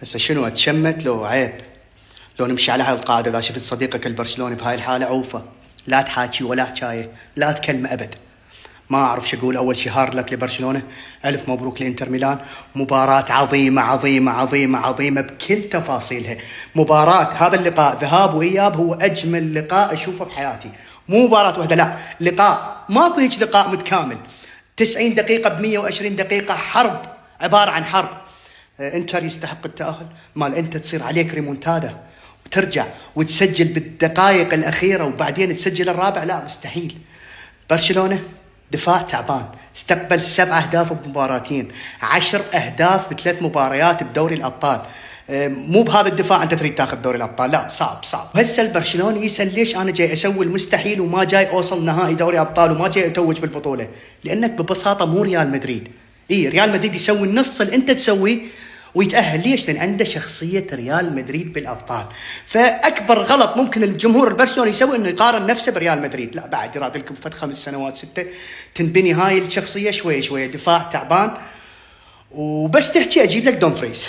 هسه شنو اتشمت لو عيب؟ لو نمشي على هاي القاعده، اذا شفت صديقك البرشلوني بهاي الحاله عوفه، لا تحاكي ولا حكايه، لا تكلمه ابد. ما اعرف شو اقول. اول شيء هارد لك لبرشلونه، الف مبروك لانتر ميلان، مباراه عظيمه عظيمه عظيمه عظيمه بكل تفاصيلها. مباراه هذا اللقاء ذهاب واياب هو اجمل لقاء اشوفه بحياتي. مو مباراه واحده، لا، لقاء. ماكو هيك لقاء متكامل. 90 دقيقه ب 120 دقيقه حرب، عباره عن حرب. انتر يستحق التاهل، مال انت تصير عليك ريمونتادا وترجع وتسجل بالدقائق الاخيره وبعدين تسجل الرابع، لا مستحيل. برشلونه دفاع تعبان، استقبل 7 أهداف بمباراتين، 10 أهداف ب3 مباريات بدوري الأبطال. مو بهذا الدفاع أنت تريد تاخذ دوري الأبطال، لا، صعب صعب. هسه البرشلوني يسأل ليش أنا جاي أسوي المستحيل وما جاي أوصل نهائي دوري أبطال وما جاي أتوج بالبطولة؟ لأنك ببساطة مو ريال مدريد. ريال مدريد يسوي النص اللي أنت تسويه ويتأهل. ليش؟ لأن عنده شخصية ريال مدريد بالأبطال. فأكبر غلط ممكن الجمهور البرشلوني يسوي إنه يقارن نفسه بريال مدريد. لا، بعد يراد لكم فت 5 سنوات 6 تنبني هاي الشخصية شوية شوية. دفاع تعبان، وبس تحكي أجيب لك دومفريز.